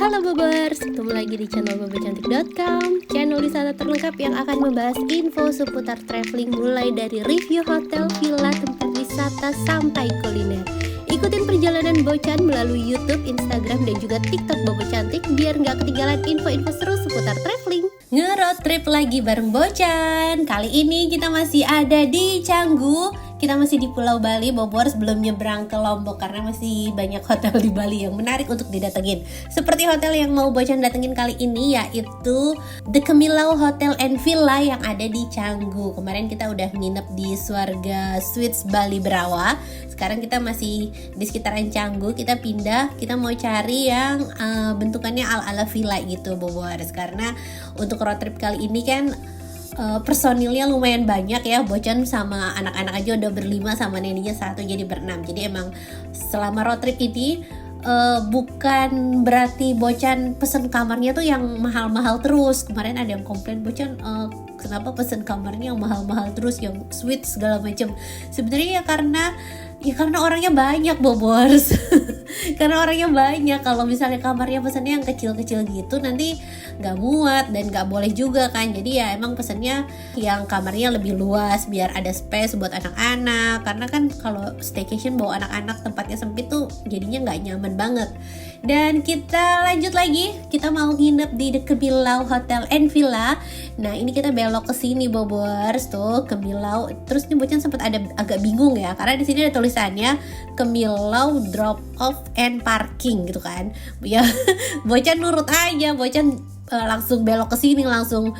Halo Bobers, ketemu lagi di channel bobocantik.com, channel wisata terlengkap yang akan membahas info seputar traveling mulai dari review hotel, villa, tempat wisata sampai kuliner. Ikutin perjalanan Bocan melalui YouTube, Instagram, dan juga TikTok Bobo Cantik biar nggak ketinggalan info-info seru seputar traveling. Nge-road trip lagi bareng Bocan. Kali ini kita masih ada di Canggu. Kita masih di Pulau Bali, Bobors, belum nyebrang ke Lombok karena masih banyak hotel di Bali yang menarik untuk didatengin. Seperti hotel yang mau Bocan datengin kali ini yaitu The Kemilau Hotel and Villa yang ada di Canggu. Kemarin kita udah nginep di Swarga Suites Bali Berawa. Sekarang kita masih di sekitaran Canggu. Kita pindah, kita mau cari yang bentukannya ala-ala villa gitu, Bobors. Karena untuk road trip kali ini kan personilnya lumayan banyak ya. Bocan sama anak-anak aja udah berlima, sama neneknya satu, jadi berenam. Jadi emang selama road trip ini bukan berarti Bocan pesen kamarnya tuh yang mahal-mahal terus. Kemarin ada yang komplain, Bocan kenapa pesen kamarnya yang mahal-mahal terus, yang suite segala macam. Sebenarnya ya karena orangnya banyak, Bobors. Karena orangnya banyak. Kalau misalnya kamarnya pesannya yang kecil-kecil gitu nanti nggak muat dan nggak boleh juga kan. Jadi ya emang pesannya yang kamarnya lebih luas biar ada space buat anak-anak. Karena kan kalau staycation bawa anak-anak tempatnya sempit tuh jadinya nggak nyaman banget. Dan kita lanjut lagi, kita mau nginep di The Kemilau Hotel and Villa. Nah ini kita belok ke sini, Bobors, tuh Kemilau. Terus ini Bocan sempat ada agak bingung ya, karena di sini ada tulisannya Kemilau Drop Off and Parking gitu kan. Ya Bocan nurut aja, Bocan langsung belok ke sini, langsung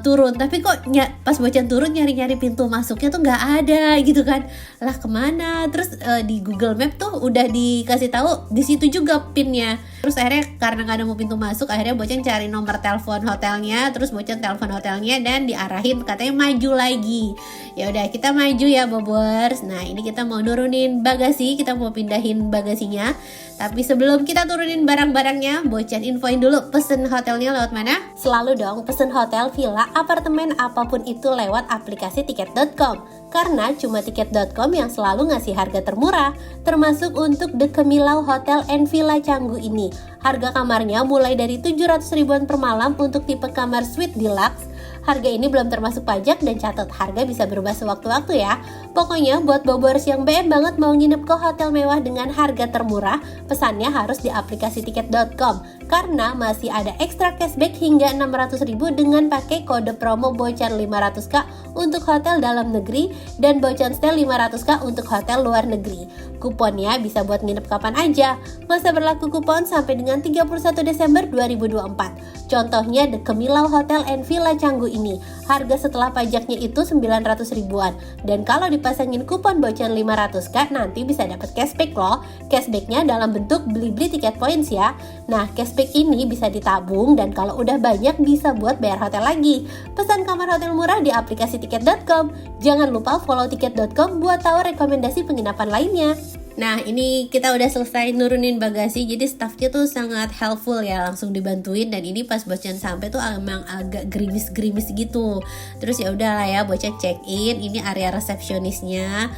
turun. Tapi kok pas Bocan turun nyari-nyari pintu masuknya tuh nggak ada gitu kan. Lah kemana? Terus di Google Map tuh udah dikasih tahu di situ juga pinnya. Terus akhirnya karena nggak nemu pintu masuk, akhirnya Bocan cari nomor telepon hotelnya. Terus Bocan telepon hotelnya dan diarahin katanya maju lagi. Ya udah kita maju ya, Bobors. Nah ini kita mau nurunin bagasi, kita mau pindahin bagasinya. Tapi sebelum kita turunin barang-barangnya, Bocan infoin dulu pesen hotelnya lewat mana? Selalu dong pesen hotel, villa, apartemen, apapun itu lewat aplikasi tiket.com. Karena cuma tiket.com yang selalu ngasih harga termurah, termasuk untuk The Kemilau Hotel and Villa Canggu ini. Harga kamarnya mulai dari 700 ribuan per malam untuk tipe kamar suite deluxe. Harga ini belum termasuk pajak dan catat harga bisa berubah sewaktu-waktu ya. Pokoknya buat Bobors yang BM banget mau nginep ke hotel mewah dengan harga termurah, pesannya harus di aplikasi tiket.com. Karena masih ada ekstra cashback hingga 600 ribu dengan pakai kode promo Bocan 500k untuk hotel dalam negeri dan Bocan Stay 500k untuk hotel luar negeri. Kuponnya bisa buat nginep kapan aja. Masa berlaku kupon sampai dengan 31 Desember 2024. Contohnya The Kemilau Hotel and Villa Canggu ini. Harga setelah pajaknya itu 900 ribuan. Dan kalau dipasangin kupon Bocan 500k nanti bisa dapat cashback loh. Cashbacknya dalam bentuk beli-beli tiket points ya. Nah cashback ini bisa ditabung dan kalau udah banyak bisa buat bayar hotel lagi. Pesan kamar hotel murah di aplikasi tiket.com. Jangan lupa follow tiket.com buat tahu rekomendasi penginapan lainnya. Nah ini kita udah selesai nurunin bagasi, jadi staffnya tuh sangat helpful ya, langsung dibantuin. Dan ini pas Bocan sampai tuh emang agak gerimis-gerimis gitu. Terus ya udahlah ya, Bocan check in. Ini area resepsionisnya.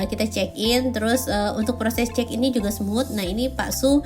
Kita check in, terus untuk proses check ini juga smooth. Nah ini Pak Su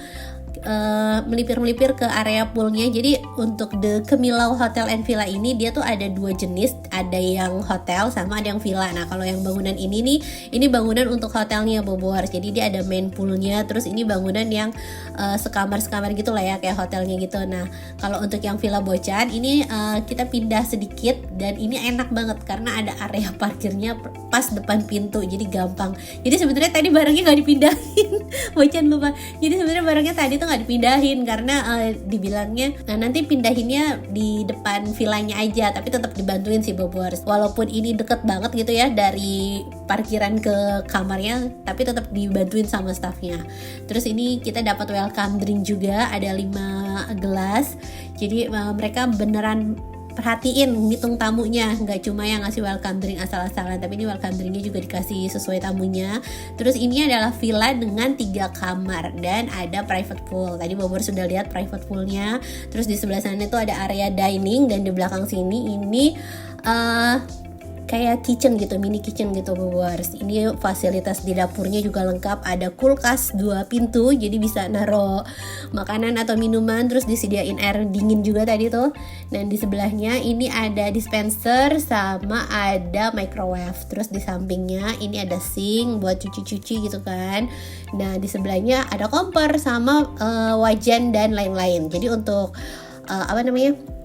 melipir-melipir ke area poolnya. Jadi untuk The Kemilau Hotel and Villa ini dia tuh ada dua jenis, ada yang hotel sama ada yang villa. Nah kalau yang bangunan ini nih, ini bangunan untuk hotelnya, Bobors. Jadi dia ada main poolnya, terus ini bangunan yang sekamar-sekamar gitu lah ya, kayak hotelnya gitu. Nah kalau untuk yang villa Bocan ini kita pindah sedikit dan ini enak banget karena ada area parkirnya pas depan pintu, jadi gampang. Jadi sebenarnya tadi barangnya nggak dipindahin. Bocan lupa. Jadi sebenarnya barangnya tadi tuh nggak dipindahin karena dibilangnya nanti pindahinnya di depan villanya aja, tapi tetap dibantuin sih, Bobors. Walaupun ini deket banget gitu ya dari parkiran ke kamarnya, tapi tetap dibantuin sama staffnya. Terus ini kita dapat welcome drink juga, ada 5 gelas. Jadi mereka beneran perhatiin ngitung tamunya, nggak cuma yang ngasih welcome drink asal-asalan, tapi ini welcome drinknya juga dikasih sesuai tamunya. Terus ini adalah villa dengan 3 kamar dan ada private pool. Tadi Bobor sudah lihat private poolnya. Terus di sebelah sana itu ada area dining dan di belakang sini ini kayak kitchen gitu, mini kitchen gitu Bobors. Ini fasilitas di dapurnya juga lengkap, ada kulkas 2 pintu, jadi bisa naro makanan atau minuman, terus disediain air dingin juga tadi tuh. Dan di sebelahnya ini ada dispenser sama ada microwave. Terus di sampingnya ini ada sink buat cuci-cuci gitu kan. Nah di sebelahnya ada kompor sama wajan dan lain-lain. Jadi untuk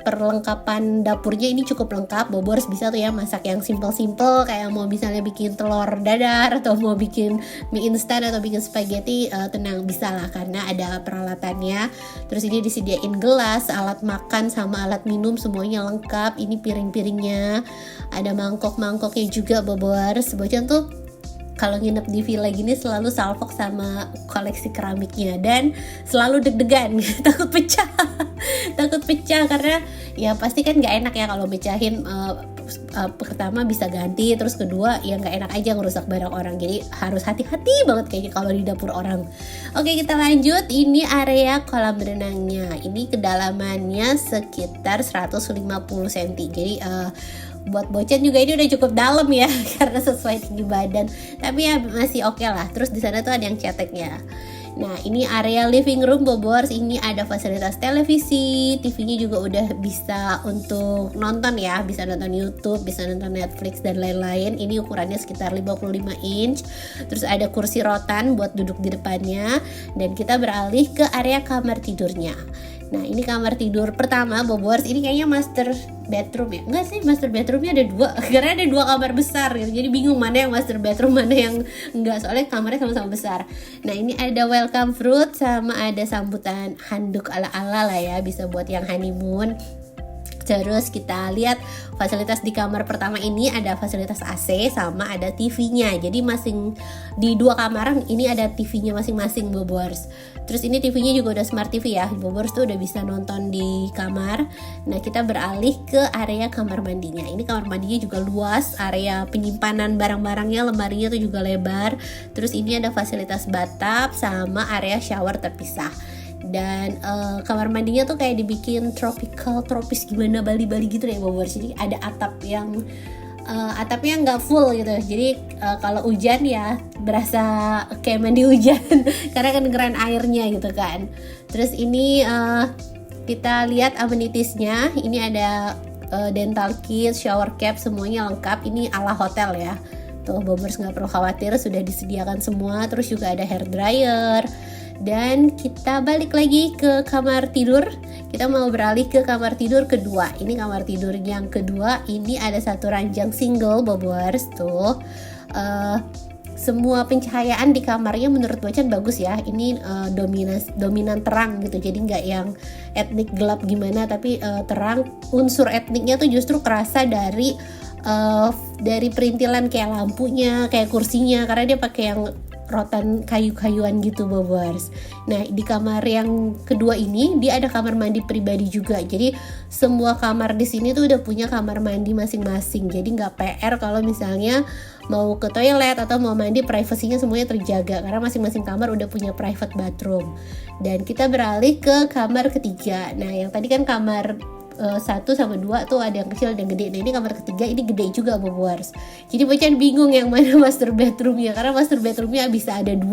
perlengkapan dapurnya ini cukup lengkap. Bobors bisa tuh ya masak yang simple-simple, kayak mau misalnya bikin telur dadar atau mau bikin mie instan atau bikin spaghetti, tenang bisa lah karena ada peralatannya. Terus ini disediain gelas, alat makan sama alat minum semuanya lengkap. Ini piring-piringnya, ada mangkok-mangkoknya juga Bobors. Bocan tuh kalau nginep di villa gini selalu salfok sama koleksi keramiknya dan selalu deg-degan takut pecah karena ya pasti kan nggak enak ya kalau pecahin. Pertama bisa ganti, terus kedua ya nggak enak aja ngerusak barang orang, jadi harus hati-hati banget kayaknya kalau di dapur orang. Oke kita lanjut, ini area kolam renangnya, ini kedalamannya sekitar 150 cm, jadi buat Bocan juga ini udah cukup dalam ya karena sesuai tinggi badan, tapi ya masih oke lah. Terus di sana tuh ada yang ceteknya. Nah ini area living room Bobors, ini ada fasilitas televisi, TV-nya juga udah bisa untuk nonton ya, bisa nonton YouTube, bisa nonton Netflix dan lain-lain. Ini ukurannya sekitar 55 inch. Terus ada kursi rotan buat duduk di depannya. Dan kita beralih ke area kamar tidurnya. Nah ini kamar tidur pertama Bobors, ini kayaknya master bedroom ya, enggak sih, master bedroomnya ada 2 karena ada 2 kamar besar gitu, jadi bingung mana yang master bedroom mana yang enggak, soalnya kamarnya sama-sama besar. Nah ini ada welcome fruit sama ada sambutan handuk ala-ala lah ya, bisa buat yang honeymoon. Terus kita lihat fasilitas di kamar pertama ini ada fasilitas AC sama ada TV-nya. Jadi masing di 2 kamar ini ada TV-nya masing-masing Bobors. Terus ini TV-nya juga udah smart TV ya. Bobors tuh udah bisa nonton di kamar. Nah, kita beralih ke area kamar mandinya. Ini kamar mandinya juga luas, area penyimpanan barang-barangnya, lemarinya tuh juga lebar. Terus ini ada fasilitas bathtub sama area shower terpisah. Dan kamar mandinya tuh kayak dibikin tropis gimana Bali gitu deh Bobors. Jadi ada atap yang atapnya nggak full gitu, jadi kalau hujan ya berasa kayak mandi hujan karena kedengeran airnya gitu kan. Terus ini kita lihat amenitiesnya, ini ada dental kit, shower cap, semuanya lengkap. Ini ala hotel ya, tuh Bobors nggak perlu khawatir, sudah disediakan semua. Terus juga ada hair dryer. Dan kita balik lagi ke kamar tidur. Kita mau beralih ke kamar tidur kedua. Ini kamar tidur yang kedua, ini ada satu ranjang single Bobors tuh. Semua pencahayaan di kamarnya menurut Bocan bagus ya. Ini dominan terang gitu, jadi nggak yang etnik gelap gimana, tapi terang. Unsur etniknya tuh justru kerasa dari perintilan kayak lampunya, kayak kursinya, karena dia pakai yang rotan kayu-kayuan gitu Bobors. Nah di kamar yang kedua ini dia ada kamar mandi pribadi juga. Jadi semua kamar di sini tuh udah punya kamar mandi masing-masing. Jadi nggak PR kalau misalnya mau ke toilet atau mau mandi, privasinya semuanya terjaga karena masing-masing kamar udah punya private bathroom. Dan kita beralih ke kamar ketiga. Nah yang tadi kan kamar 1 sama 2 tuh ada yang kecil ada yang gede. Nah ini kamar ketiga, ini gede juga Bobors. Jadi Bocan bingung yang mana master bedroomnya, karena master bedroomnya bisa ada 2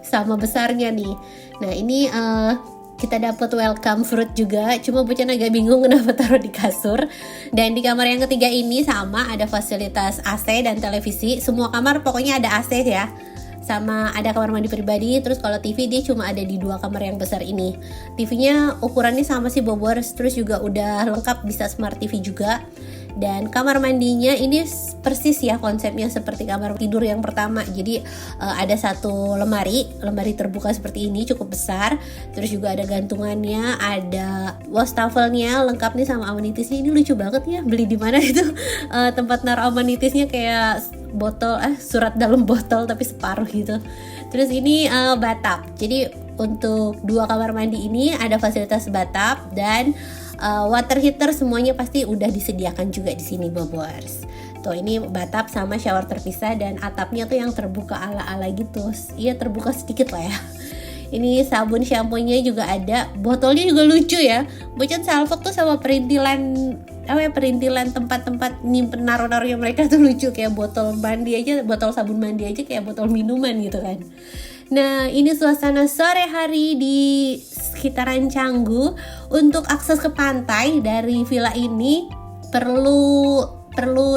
sama besarnya nih. Nah ini kita dapat welcome fruit juga, cuma Bocan agak bingung kenapa taruh di kasur. Dan di kamar yang ketiga ini sama ada fasilitas AC dan televisi. Semua kamar pokoknya ada AC ya, sama ada kamar mandi pribadi. Terus kalau TV dia cuma ada di 2 kamar yang besar ini. TV-nya ukurannya sama sih Bobors, terus juga udah lengkap, bisa smart TV juga. Dan kamar mandinya ini persis ya konsepnya seperti kamar tidur yang pertama. Jadi ada satu lemari terbuka seperti ini, cukup besar. Terus juga ada gantungannya, ada wastafelnya, lengkap nih sama amenitisnya. Ini lucu banget ya, beli di mana itu tempat naruh amenitisnya kayak botol surat dalam botol tapi separuh gitu. Terus ini bathtub. Jadi untuk 2 kamar mandi ini ada fasilitas bathtub dan water heater, semuanya pasti udah disediakan juga di sini Bobors. Tuh ini bathtub sama shower terpisah dan atapnya tuh yang terbuka ala-ala gitu. Iya terbuka sedikit lah ya. Ini sabun shampoo-nya juga ada, botolnya juga lucu ya. Bocan salfok tuh sama perintilan perintilan tempat-tempat nyimpen naruh-naruhnya mereka tuh lucu, kayak botol mandi aja, botol sabun mandi aja kayak botol minuman gitu kan. Nah, ini suasana sore hari di sekitaran Canggu. Untuk akses ke pantai dari villa ini perlu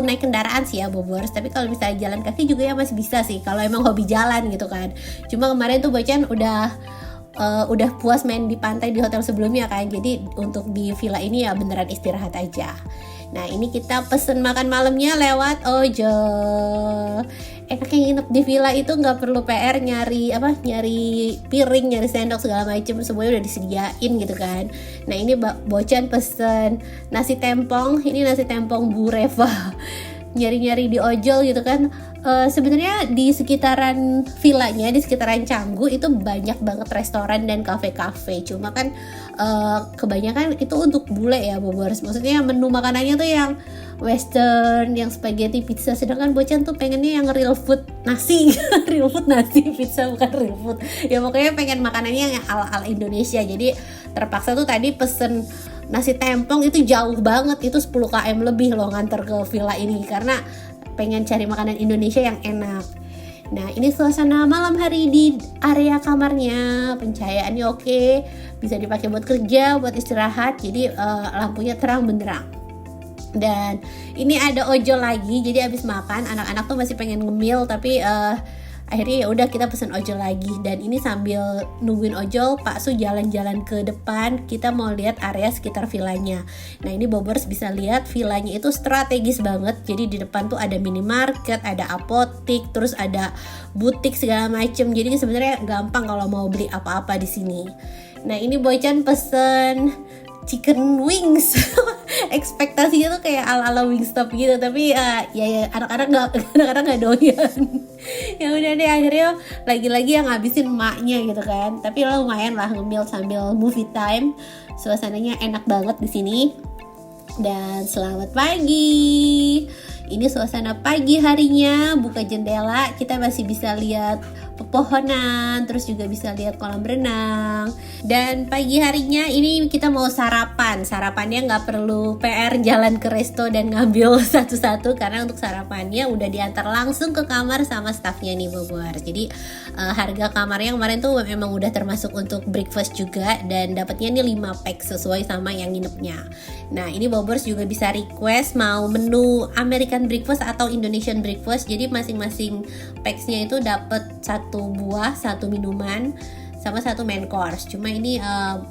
naik kendaraan sih ya Bobors, tapi kalau misalnya jalan kaki juga ya masih bisa sih kalau emang hobi jalan gitu kan. Cuma kemarin tuh Bocan udah puas main di pantai di hotel sebelumnya kan, jadi untuk di villa ini ya beneran istirahat aja. Nah, ini kita pesen makan malamnya lewat ojol. Enaknya nginep di villa itu nggak perlu PR nyari piring, nyari sendok segala macam, semuanya udah disediain gitu kan. Nah, ini Bocan pesen nasi tempong, ini nasi tempong Bu Reva. Nyari-nyari di ojol gitu kan. Sebenarnya di sekitaran villanya, di sekitaran Canggu itu banyak banget restoran dan kafe-kafe. Cuma kan kebanyakan itu untuk bule ya Bobors. Maksudnya menu makanannya tuh yang western, yang spaghetti, pizza. Sedangkan Bocan tuh pengennya yang real food nasi. Real food nasi, pizza bukan real food. Ya pokoknya pengen makanannya yang ala-ala Indonesia. Jadi terpaksa tuh tadi pesen nasi tempong, itu jauh banget, itu 10 km lebih loh nganter ke villa ini karena pengen cari makanan Indonesia yang enak. Nah, ini suasana malam hari di area kamarnya, pencahayaannya oke, bisa dipakai buat kerja, buat istirahat, jadi lampunya terang benderang. Dan ini ada ojol lagi, jadi abis makan anak-anak tuh masih pengen ngemil, tapi akhirnya ya udah kita pesen ojol lagi. Dan ini sambil nungguin ojol, Pak Su jalan-jalan ke depan, kita mau lihat area sekitar villanya. Nah, ini Bobors bisa lihat villanya itu strategis banget. Jadi di depan tuh ada minimarket, ada apotik, terus ada butik segala macem. Jadi sebenarnya gampang kalau mau beli apa-apa di sini. Nah, ini Bocan pesen chicken wings. Ekspektasinya tuh kayak ala-ala Wingstop gitu, tapi ya anak-anak nggak doyan. Ya udah deh, akhirnya lagi-lagi yang ngabisin emaknya gitu kan. Tapi lumayan lah ngemil sambil movie time. Suasananya enak banget di sini. Dan selamat pagi. Ini suasana pagi harinya, buka jendela, kita masih bisa lihat pepohonan, terus juga bisa lihat kolam renang. Dan pagi harinya ini kita mau sarapannya nggak perlu PR jalan ke resto dan ngambil satu-satu, karena untuk sarapannya udah diantar langsung ke kamar sama staffnya nih Bobor. Jadi harga kamarnya kemarin tuh memang udah termasuk untuk breakfast juga, dan dapatnya nih 5 pack sesuai sama yang nginepnya. Nah, ini Bobors juga bisa request mau menu American breakfast atau Indonesian breakfast. Jadi masing-masing packsnya itu dapat 1 buah, 1 minuman, sama 1 main course. Cuma ini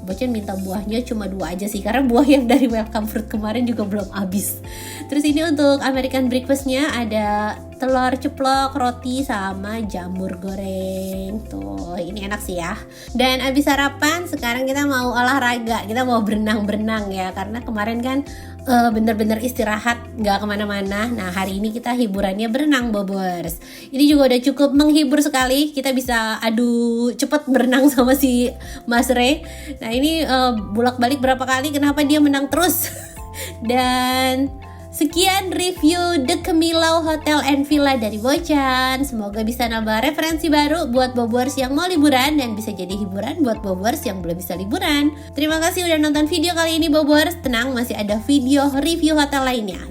Bocan minta buahnya cuma 2 aja sih, karena buah yang dari welcome fruit kemarin juga belum habis. Terus ini untuk American breakfastnya ada telur ceplok, roti, sama jamur goreng. Tuh, ini enak sih ya. Dan abis sarapan, sekarang kita mau olahraga. Kita mau berenang-berenang ya, karena kemarin kan bener-bener istirahat, gak kemana-mana. Nah, hari ini kita hiburannya berenang Bobors. Ini juga udah cukup menghibur sekali. Kita bisa adu cepet berenang sama si Mas Re. Nah, ini bolak-balik berapa kali, kenapa dia menang terus. Dan sekian review The Kemilau Hotel and Villa dari Bocan. Semoga bisa nambah referensi baru buat Bobors yang mau liburan, dan bisa jadi hiburan buat Bobors yang belum bisa liburan. Terima kasih udah nonton video kali ini Bobors. Tenang, masih ada video review hotel lainnya.